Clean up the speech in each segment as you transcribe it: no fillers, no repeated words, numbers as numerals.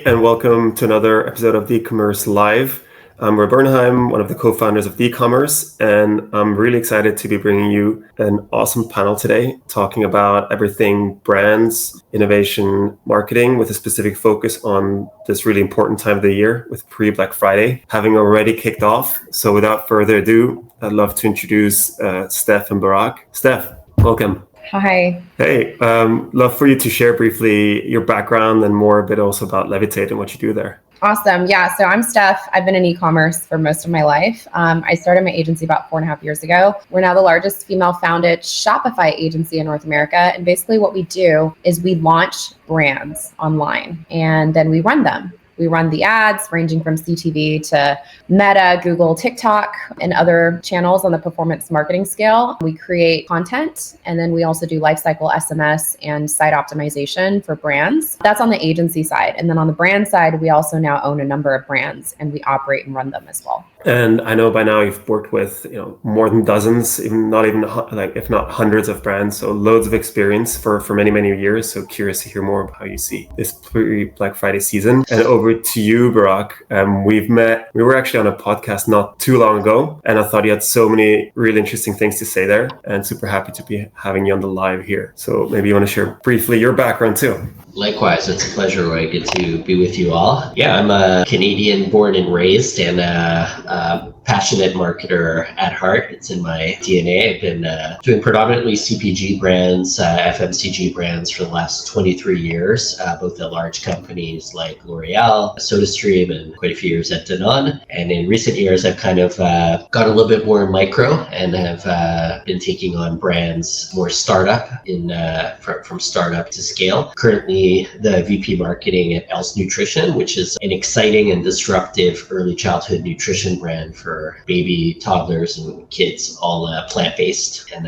And welcome to another episode of eCommerce Live. I'm Roy Bernheim, one of the co-founders of Decommunity, and I'm really excited to be bringing you an awesome panel today, talking about everything brands, innovation, marketing, with a specific focus on this really important time of the year with pre-Black Friday having already kicked off. So without further ado, I'd love to introduce Steph and Barak. Steph, welcome. Hi. Hey, love for you to share briefly your background and more a bit also about Levitate and what you do there. Awesome. Yeah. So I'm Steph. I've been in e-commerce for most of my life. I started my agency about 4.5 years ago. We're now the largest female-founded Shopify agency in North America. And basically what we do is we launch brands online and then we run them. We run the ads ranging from CTV to Meta, Google, TikTok, and other channels on the performance marketing scale. We create content, and then we also do lifecycle SMS and site optimization for brands. That's on the agency side. And then on the brand side, we also now own a number of brands, and we operate and run them as well. And I know by now you've worked with more than dozens, if not hundreds of brands. So loads of experience for many, many years. So curious to hear more about how you see this pre-Black Friday season. And over to you, Barak. We were actually on a podcast not too long ago, and I thought you had so many really interesting things to say there, and super happy to be having you on the live here. So maybe you want to share briefly your background too. Likewise, it's a pleasure, Roy. Good to be with you all. Yeah, I'm a Canadian born and raised and a passionate marketer at heart. It's in my DNA. I've been doing predominantly CPG brands, FMCG brands for the last 23 years, both at large companies like L'Oreal, SodaStream, and quite a few years at Danone. And in recent years, I've kind of got a little bit more micro and have been taking on brands more startup from startup to scale. Currently, the VP marketing at Else Nutrition, which is an exciting and disruptive early childhood nutrition brand for baby, toddlers, and kids, all plant-based. And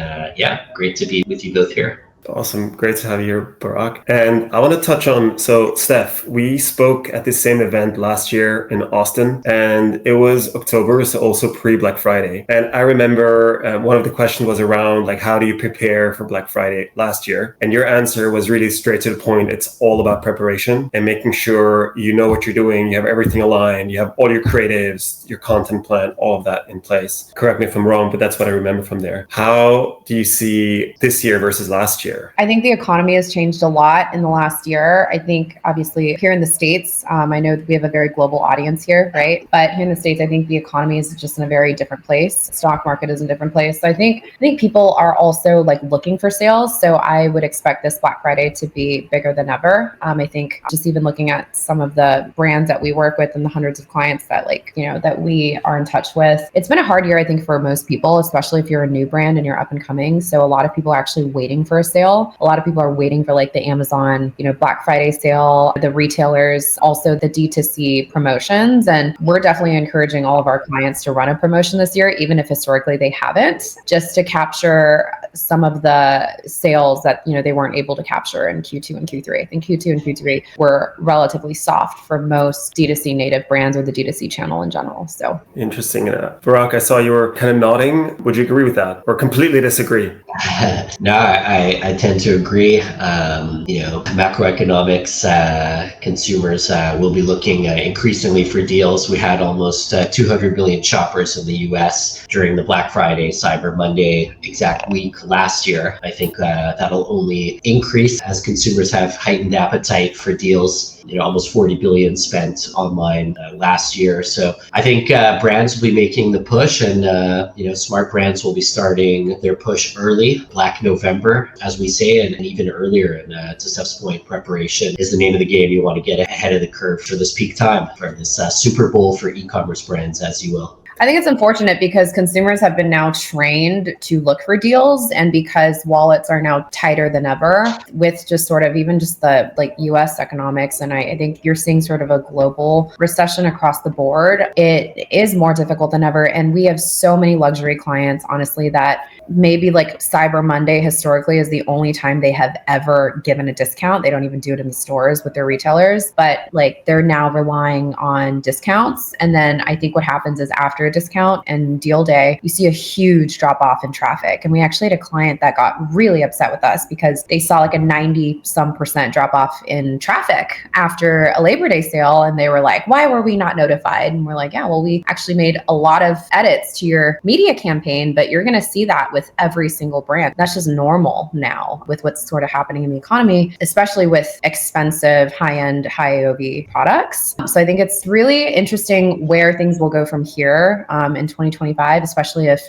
great to be with you both here. Awesome. Great to have you here, Barak. And I want to touch on, so Steph, we spoke at the same event last year in Austin, and it was October, so also pre-Black Friday. And I remember one of the questions was around, how do you prepare for Black Friday last year? And your answer was really straight to the point. It's all about preparation and making sure you know what you're doing, you have everything aligned, you have all your creatives, your content plan, all of that in place. Correct me if I'm wrong, but that's what I remember from there. How do you see this year versus last year? I think the economy has changed a lot in the last year. I think obviously here in the States, I know we have a very global audience here, right? But here in the States, I think the economy is just in a very different place. Stock market is in a different place. So I think people are also looking for sales. So I would expect this Black Friday to be bigger than ever. I think just even looking at some of the brands that we work with and the hundreds of clients that that we are in touch with, it's been a hard year, I think, for most people, especially if you're a new brand and you're up and coming. So a lot of people are actually waiting for a sale. A lot of people are waiting for the Amazon, Black Friday sale, the retailers, also the D2C promotions. And we're definitely encouraging all of our clients to run a promotion this year, even if historically they haven't, just to capture some of the sales that, they weren't able to capture in Q2 and Q3. I think Q2 and Q3 were relatively soft for most D2C native brands or the D2C channel in general. So interesting. Barak, I saw you were kind of nodding. Would you agree with that or completely disagree? No, I tend to agree. Macroeconomics, consumers will be looking increasingly for deals. We had almost 200 million shoppers in the US during the Black Friday, Cyber Monday exact week last year. I think that'll only increase as consumers have heightened appetite for deals. Almost 40 billion spent online last year. So I think brands will be making the push, and smart brands will be starting their push early, Black November, as we say, and even earlier. And to Steph's point, preparation is the name of the game. You want to get ahead of the curve for this peak time, for this Super Bowl for e-commerce brands, as you will. I think it's unfortunate because consumers have been now trained to look for deals, and because wallets are now tighter than ever with just sort of even just the US economics. And I think you're seeing sort of a global recession across the board. It is more difficult than ever. And we have so many luxury clients, honestly, that maybe Cyber Monday historically is the only time they have ever given a discount. They don't even do it in the stores with their retailers, but they're now relying on discounts. And then I think what happens is after starter discount and deal day, you see a huge drop off in traffic. And we actually had a client that got really upset with us because they saw like a 90% drop off in traffic after a Labor Day sale. And they were like, why were we not notified? And we're like, yeah, well, we actually made a lot of edits to your media campaign, but you're going to see that with every single brand. That's just normal now with what's sort of happening in the economy, especially with expensive, high-end, high AOV products. So I think it's really interesting where things will go from here in 2025, especially if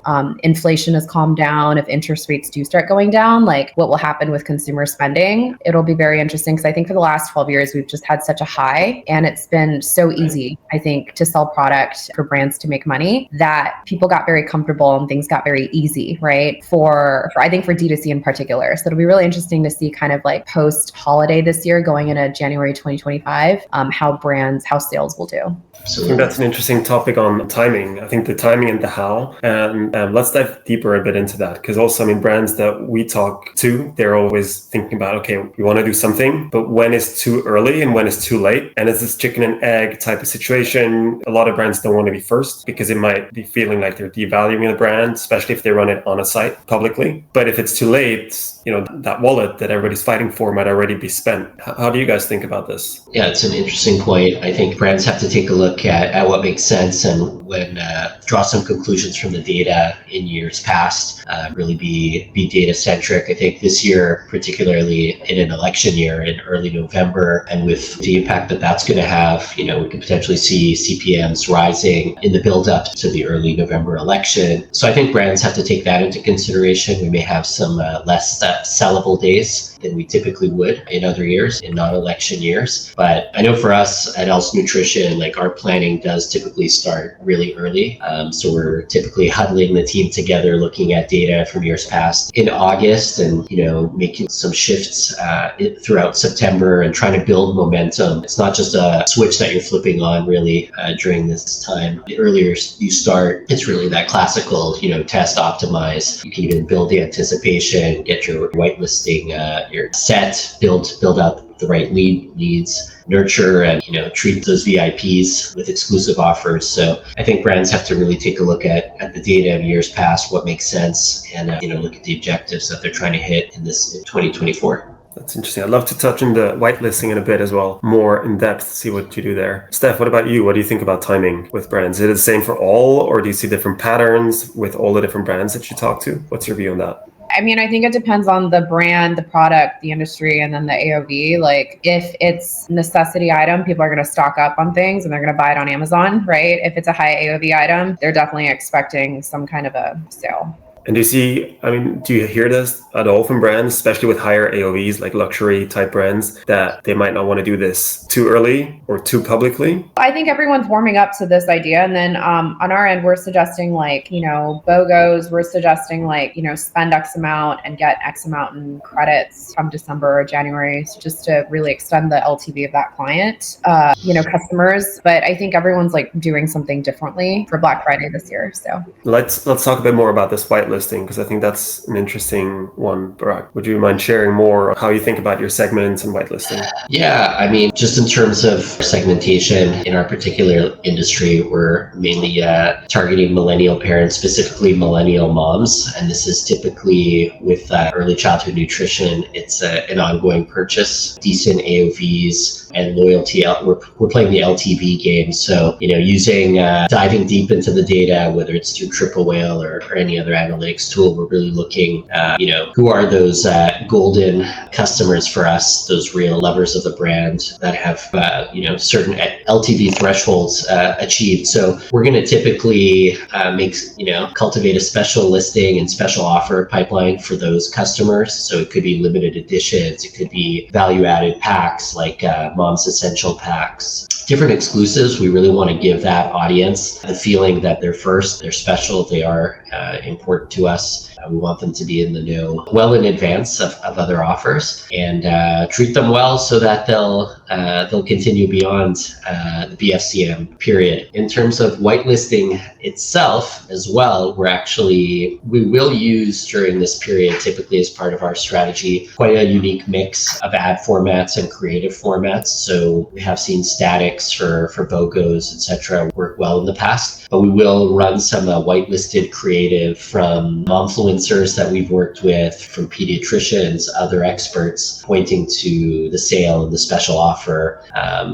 inflation has calmed down, if interest rates do start going down, like what will happen with consumer spending. It'll be very interesting because I think for the last 12 years, we've just had such a high, and it's been so easy, I think, to sell product for brands to make money that people got very comfortable and things got very easy, right? For I think for D2C in particular. So it'll be really interesting to see kind of like post holiday this year going into January 2025, how sales will do. So I think that's an interesting topic on timing. I think the timing and the how, and let's dive deeper a bit into that. Because also, I mean, brands that we talk to, they're always thinking about, okay, we want to do something, but when is too early and when is too late? And it's this chicken and egg type of situation. A lot of brands don't want to be first because it might be feeling like they're devaluing the brand, especially if they run it on a site publicly. But if it's too late, you know, that wallet that everybody's fighting for might already be spent. How do you guys think about this? Yeah, it's an interesting point. I think brands have to take a look at what makes sense and when draw some conclusions from the data in years past, really be data centric. I think this year, particularly in an election year in early November, and with the impact that that's going to have, you know, we could potentially see CPMs rising in the build up to the early November election. So I think brands have to take that into consideration. We may have some less sellable days than we typically would in other years, in non-election years. But I know for us at Else Nutrition, like our planning does typically start really early. So we're typically huddling the team together, looking at data from years past in August and, you know, making some shifts throughout September and trying to build momentum. It's not just a switch that you're flipping on really during this time. The earlier you start, it's really that classical, you know, test, optimize. You can even build the anticipation, get your whitelisting, your set, build out the right leads, nurture and, you know, treat those VIPs with exclusive offers. So I think brands have to really take a look at the data of years past, what makes sense, and you know, look at the objectives that they're trying to hit in 2024. That's interesting. I'd love to touch on the whitelisting in a bit as well, more in depth, see what you do there. Steph, what about you? What do you think about timing with brands? Is it the same for all, or do you see different patterns with all the different brands that you talk to? What's your view on that? I mean, I think it depends on the brand, the product, the industry, and then the AOV. Like if it's necessity item, people are going to stock up on things and they're going to buy it on Amazon, right? If it's a high AOV item, they're definitely expecting some kind of a sale. And do you hear this at all from brands, especially with higher AOVs, like luxury type brands, that they might not want to do this too early or too publicly? I think everyone's warming up to this idea. And then on our end, we're suggesting like, you know, BOGOs, we're suggesting like, you know, spend X amount and get X amount in credits from December or January, so just to really extend the LTV of that client, you know, customers. But I think everyone's like doing something differently for Black Friday this year. So let's talk a bit more about this whitelist, because I think that's an interesting one. Barak, would you mind sharing more how you think about your segments and whitelisting? Yeah, I mean, just in terms of segmentation in our particular industry, we're mainly targeting millennial parents, specifically millennial moms. And this is typically with early childhood nutrition. It's an ongoing purchase, decent AOVs and loyalty. We're playing the LTV game. So, you know, diving deep into the data, whether it's through Triple Whale or any other analytics tool, we're really looking, you know, who are those golden customers for us, those real lovers of the brand that have, you know, certain LTV thresholds achieved. So we're going to typically cultivate a special listing and special offer pipeline for those customers. So it could be limited editions, it could be value-added packs like Mom's Essential Packs. Different exclusives. We really want to give that audience the feeling that they're first, they're special, they are important to us. We want them to be in the know well in advance of other offers, and treat them well so that they'll continue beyond the BFCM period. In terms of whitelisting itself as well, we will use during this period, typically as part of our strategy, quite a unique mix of ad formats and creative formats. So we have seen statics for BOGOs, etc. work worked well in the past. But we will run some whitelisted creative from influencers that we've worked with, from pediatricians, other experts, pointing to the sale and the special offer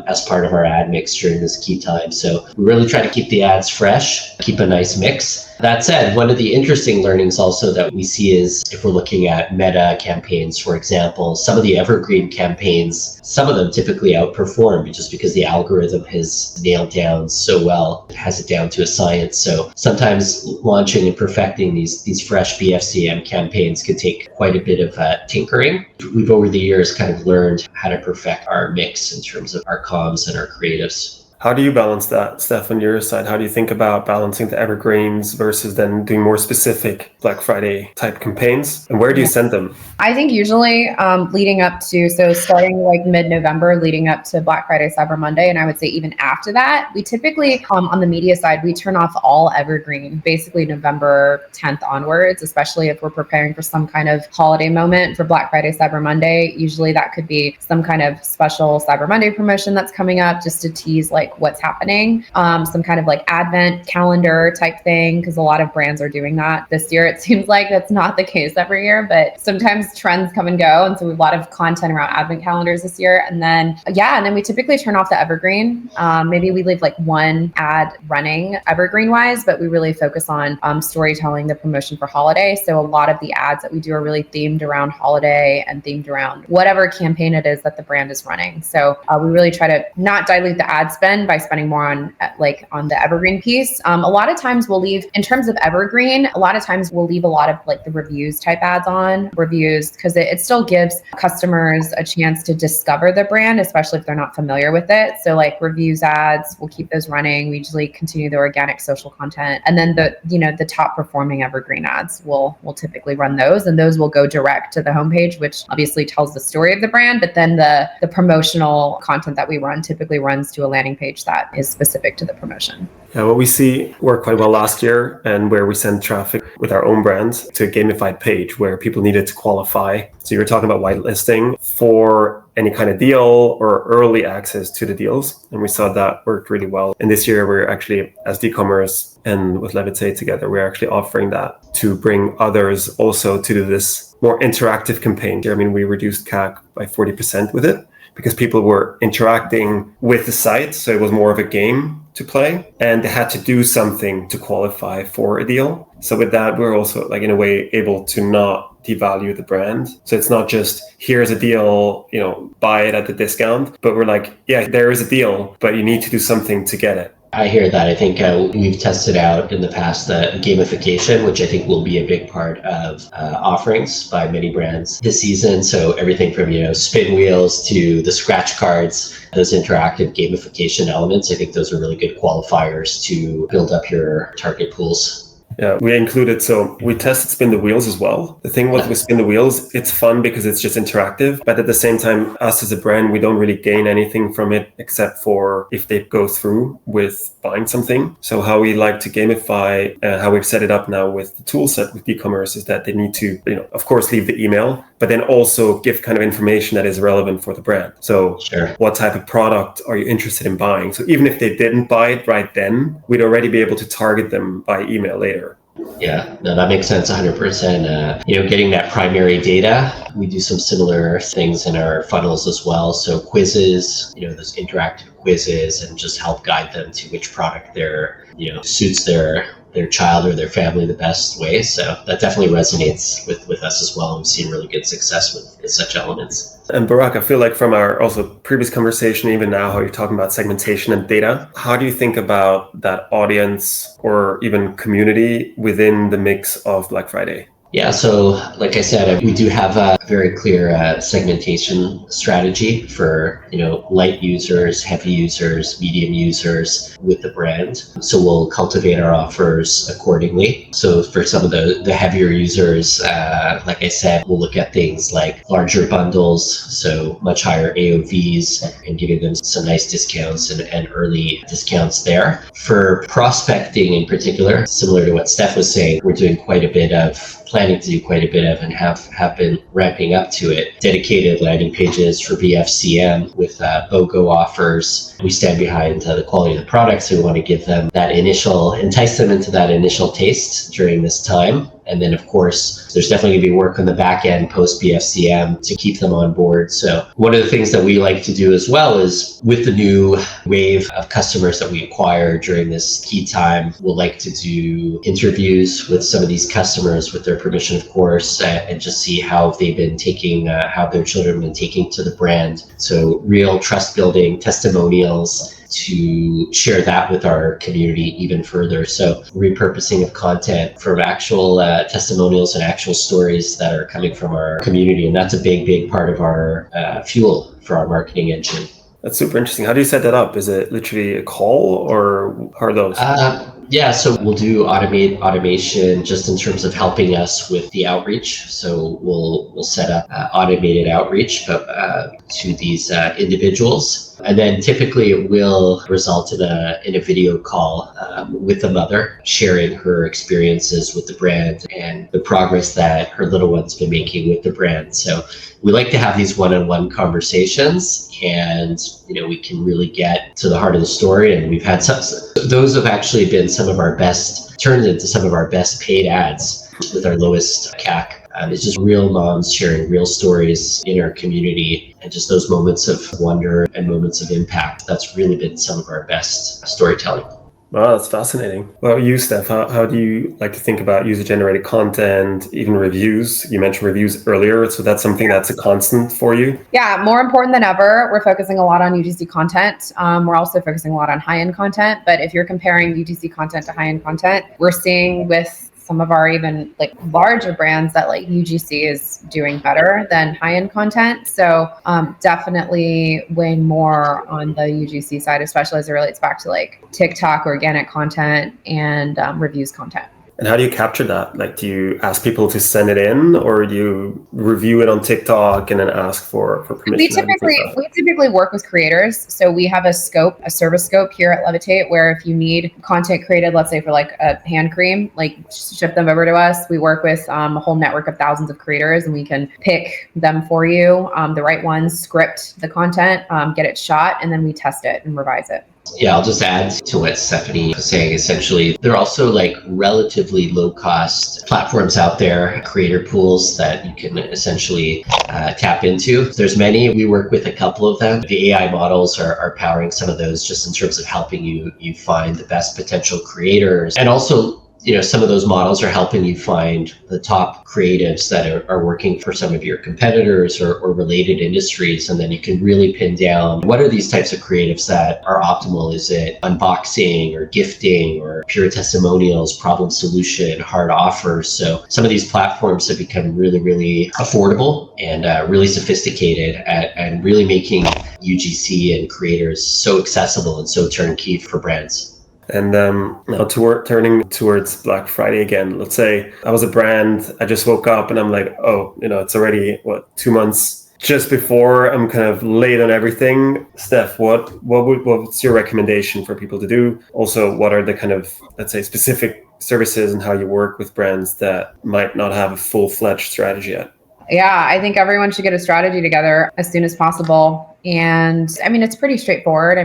as part of our ad mix during this key time. So we really try to keep the ads fresh, keep a nice mix. That said, one of the interesting learnings also that we see is if we're looking at meta campaigns, for example, some of the evergreen campaigns, some of them typically outperform just because the algorithm has nailed down so well. It has it down to a science. So sometimes launching and perfecting these fresh BFCM campaigns can take quite a bit of tinkering. We've over the years kind of learned how to perfect our mix in terms of our comms and our creatives. How do you balance that, Steph, on your side? How do you think about balancing the evergreens versus then doing more specific Black Friday type campaigns? And where do you send them? I think usually leading up to, so starting like mid-November, leading up to Black Friday, Cyber Monday, and I would say even after that, we typically, on the media side, we turn off all evergreen, basically November 10th onwards, especially if we're preparing for some kind of holiday moment for Black Friday, Cyber Monday. Usually that could be some kind of special Cyber Monday promotion that's coming up just to tease like what's happening, some kind of like advent calendar type thing, because a lot of brands are doing that this year. It seems like that's not the case every year, but sometimes trends come and go, and so we have a lot of content around advent calendars this year. And then we typically turn off the evergreen. Maybe we leave like one ad running evergreen wise, but we really focus on storytelling, the promotion for holiday. So a lot of the ads that we do are really themed around holiday and themed around whatever campaign it is that the brand is running. So we really try to not dilute the ad spend by spending more on the evergreen piece. A lot of times we'll leave, in terms of evergreen, a lot of times we'll leave a lot of like the reviews type ads on, because it still gives customers a chance to discover the brand, especially if they're not familiar with it. So like reviews ads, we'll keep those running. We usually continue the organic social content. And then the top performing evergreen ads, we'll typically run those, and those will go direct to the homepage, which obviously tells the story of the brand. But then the promotional content that we run typically runs to a landing page that is specific to the promotion. Yeah, what we see worked quite well last year, and where we send traffic with our own brands to a gamified page where people needed to qualify. So you're talking about whitelisting for any kind of deal or early access to the deals. And we saw that worked really well. And this year we're actually, as Decommerce and with Levitate together, we're actually offering that to bring others also to do this more interactive campaign. I mean, we reduced CAC by 40% with it, because people were interacting with the site. So it was more of a game to play, and they had to do something to qualify for a deal. So with that, we're also like in a way able to not devalue the brand. So it's not just here's a deal, buy it at the discount, but we're like, yeah, there is a deal, but you need to do something to get it. I hear that. I think we've tested out in the past the gamification, which I think will be a big part of offerings by many brands this season. So everything from, spin wheels to the scratch cards, those interactive gamification elements, I think those are really good qualifiers to build up your target pools. Yeah, we included, so we tested spin the wheels as well. The thing with spin the wheels, it's fun because it's just interactive, but at the same time, us as a brand, we don't really gain anything from it except for if they go through with buying something. So how we like to gamify, how we've set it up now with the tool set with e-commerce is that they need to, of course, leave the email, but then also give kind of information that is relevant for the brand. So What type of product are you interested in buying? So even if they didn't buy it right then, we'd already be able to target them by email later. Yeah, no, that makes sense 100%. Getting that primary data, we do some similar things in our funnels as well. So quizzes, those interactive quizzes, and just help guide them to which product suits their child or their family the best way. So that definitely resonates with us as well. We've seen really good success with such elements. And Barak, I feel like from our also previous conversation, even now, how you're talking about segmentation and data, how do you think about that audience or even community within the mix of Black Friday? Yeah, so like I said, we do have a very clear segmentation strategy for, light users, heavy users, medium users with the brand. So we'll cultivate our offers accordingly. So for some of the heavier users, like I said, we'll look at things like larger bundles, so much higher AOVs, and giving them some nice discounts and early discounts there. For prospecting in particular, similar to what Steph was saying, we're doing quite a bit of planning to do quite a bit of and have been ramping up to it. Dedicated landing pages for BFCM with BOGO offers. We stand behind the quality of the products. We want to give them entice them into that initial taste during this time. And then, of course, there's definitely going to be work on the back end post BFCM to keep them on board. So one of the things that we like to do as well is with the new wave of customers that we acquire during this key time, we'll like to do interviews with some of these customers with their permission, of course, and just see how they've been taking, how their children have been taking to the brand. So real trust building testimonials to share that with our community even further. So repurposing of content from actual testimonials and actual stories that are coming from our community. And that's a big part of our fuel for our marketing engine. That's super interesting. How do you set that up? Is it literally a call or how are those? Yeah, so we'll do automation just in terms of helping us with the outreach. So we'll set up automated outreach to these individuals, and then typically it will result in a video call with the mother sharing her experiences with the brand and the progress that her little one's been making with the brand. So we like to have these one-on-one conversations, and we can really get to the heart of the story. And we've had those have actually been turned into some of our best paid ads with our lowest CAC. It's just real moms sharing real stories in our community, and just those moments of wonder and moments of impact. That's really been some of our best storytelling. Wow, that's fascinating. Well, you, Steph, how do you like to think about user-generated content, even reviews? You mentioned reviews earlier, so that's something that's a constant for you? Yeah, more important than ever. We're focusing a lot on UGC content. We're also focusing a lot on high-end content. But if you're comparing UGC content to high-end content, we're seeing with some of our even larger brands that UGC is doing better than high-end content. So definitely way more on the UGC side, especially as it relates back to TikTok organic content and reviews content. And how do you capture that? Do you ask people to send it in, or do you review it on TikTok and then ask for permission? We typically work with creators. So we have a service scope here at Levitate, where if you need content created, let's say for a hand cream, ship them over to us. We work with a whole network of thousands of creators, and we can pick them for you, the right ones, script the content, get it shot, and then we test it and revise it. Yeah, I'll just add to what Stephanie was saying. Essentially, there are also relatively low cost platforms out there, creator pools that you can essentially tap into. There's many. We work with a couple of them. The AI models are powering some of those just in terms of helping you find the best potential creators. And also, some of those models are helping you find the top creatives that are working for some of your competitors or related industries. And then you can really pin down what are these types of creatives that are optimal. Is it unboxing or gifting or pure testimonials, problem solution, hard offers? So some of these platforms have become really, really affordable and really sophisticated and really making UGC and creators so accessible and so turnkey for brands. And now turning towards Black Friday again, let's say I was a brand, I just woke up and I'm like, it's already 2 months just before I'm kind of late on everything. Steph, what's your recommendation for people to do? Also, what are the kind of, let's say, specific services and how you work with brands that might not have a full-fledged strategy yet? Yeah, I think everyone should get a strategy together as soon as possible. And it's pretty straightforward.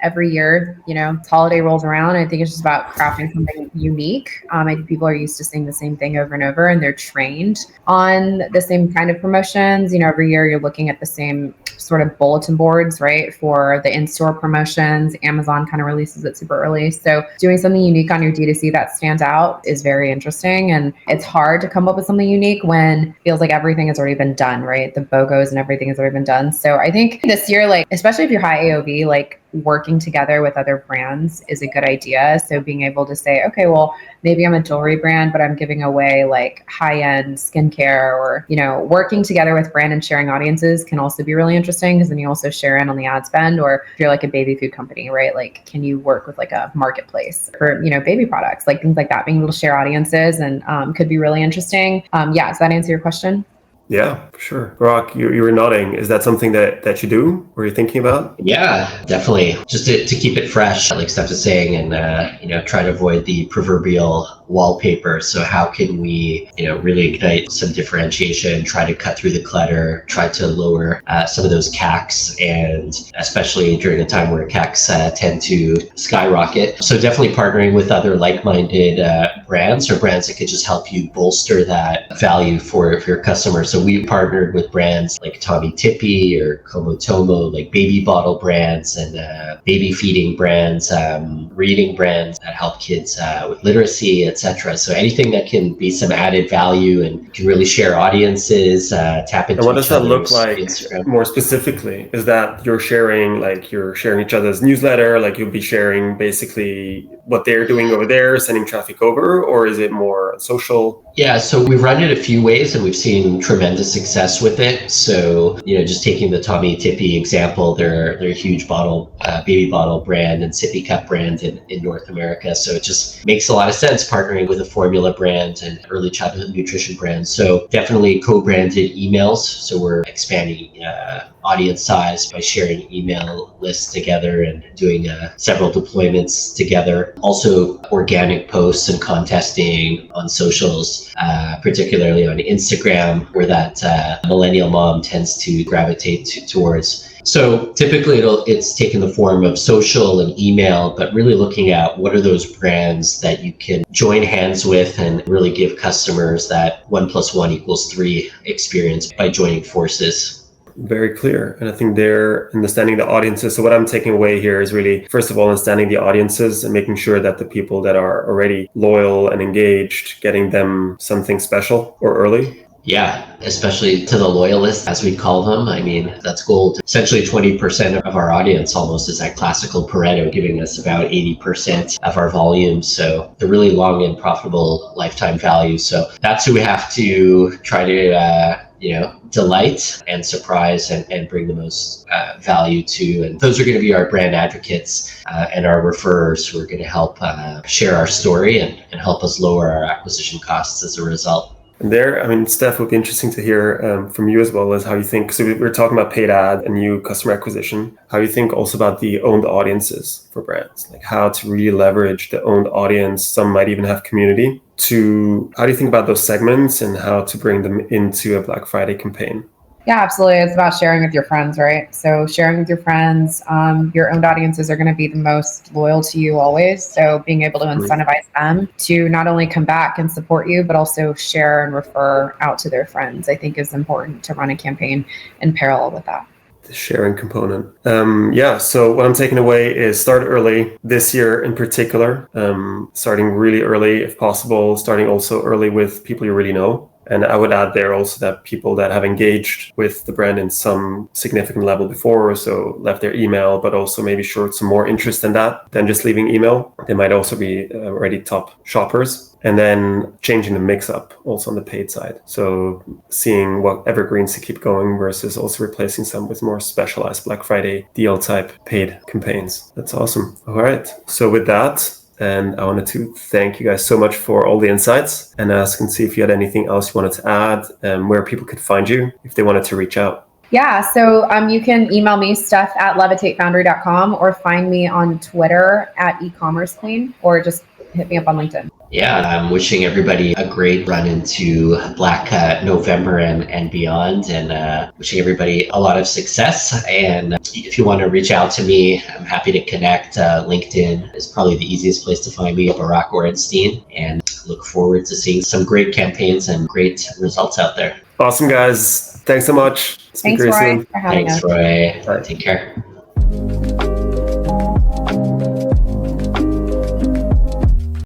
Every year, holiday rolls around. I think it's just about crafting something unique. I think people are used to seeing the same thing over and over, and they're trained on the same kind of promotions. Every year you're looking at the same sort of bulletin boards, right? For the in-store promotions, Amazon kind of releases it super early. So doing something unique on your D2C that stands out is very interesting. And it's hard to come up with something unique when it feels like everything has already been done, right? The BOGOs and everything has already been done. So I think this year, especially if you're high AOV, working together with other brands is a good idea. So being able to say, okay, well, maybe I'm a jewelry brand, but I'm giving away high-end skincare, or, working together with brand and sharing audiences can also be really interesting, because then you also share in on the ad spend. Or if you're a baby food company, right? Can you work with a marketplace for, baby products, things like that, being able to share audiences and could be really interesting. Does that answer your question? Yeah, for sure. Barak, you were nodding. Is that something that you do or you're thinking about? Yeah, definitely. Just to keep it fresh, like Steph is saying, and try to avoid the proverbial wallpaper. So how can we, really ignite some differentiation, try to cut through the clutter, try to lower some of those CACs, and especially during a time where CACs tend to skyrocket. So definitely partnering with other like-minded brands or brands that could just help you bolster that value for your customers. So we partnered with brands like Tommy Tippy or Komotomo, like baby bottle brands and baby feeding brands, reading brands that help kids with literacy, etc. So anything that can be some added value and can really share audiences, tap into And what does each that look other's like Instagram. more specifically? Is that you're sharing each other's newsletter, like you'll be sharing basically what they're doing over there, sending traffic over, or is it more social? Yeah, so we've run it a few ways and we've seen tremendous success with it. So, just taking the Tommy Tippy example, they're a huge baby bottle brand and sippy cup brand in North America. So it just makes a lot of sense partnering with a formula brand and early childhood nutrition brand. So definitely co-branded emails. So we're expanding audience size by sharing email lists together and doing several deployments together. Also organic posts and contesting on socials, particularly on Instagram, where that millennial mom tends to gravitate towards. So typically it's taken the form of social and email, but really looking at what are those brands that you can join hands with and really give customers that 1 + 1 = 3 experience by joining forces. Very clear. And I think they're understanding the audiences. So what I'm taking away here is really, first of all, understanding the audiences and making sure that the people that are already loyal and engaged, getting them something special or early. Yeah, especially to the loyalists, as we call them. I mean, that's gold. Essentially 20% of our audience almost is that classical Pareto, giving us about 80% of our volume. So the really long and profitable lifetime value. So that's who we have to try to delight and surprise and bring the most value to. And those are going to be our brand advocates and our referrers who are going to help share our story and help us lower our acquisition costs as a result. And there, I mean, Steph, would be interesting to hear from you as well as how you think. So we're talking about paid ad and new customer acquisition. How you think also about the owned audiences for brands, like how to really leverage the owned audience. Some might even have community. How do you think about those segments and how to bring them into a Black Friday campaign? Yeah, absolutely. It's about sharing with your friends, right? So sharing with your friends, your owned audiences are going to be the most loyal to you always. So being able to incentivize them to not only come back and support you, but also share and refer out to their friends, I think is important to run a campaign in parallel with that. The sharing component. So what I'm taking away is start early this year in particular, starting really early if possible, starting also early with people you really know. And I would add there also that people that have engaged with the brand in some significant level before, so left their email, but also maybe showed some more interest in that than just leaving email. They might also be already top shoppers. And then changing the mix up also on the paid side. So seeing what evergreens to keep going versus also replacing some with more specialized Black Friday deal type paid campaigns. That's awesome. All right. So with that, and I wanted to thank you guys so much for all the insights and ask and see if you had anything else you wanted to add and where people could find you if they wanted to reach out. Yeah, so you can email me, Steph@levitatefoundry.com, or find me on Twitter @eCommerce Queen, or just hit me up on LinkedIn. Yeah, I'm wishing everybody a great run into Black November and beyond, and wishing everybody a lot of success. And if you want to reach out to me, I'm happy to connect. LinkedIn is probably the easiest place to find me, Barak Orenstein, and look forward to seeing some great campaigns and great results out there. Awesome, guys. Thanks so much. Thanks, Roy, for having us. Thanks, Roy. Take care.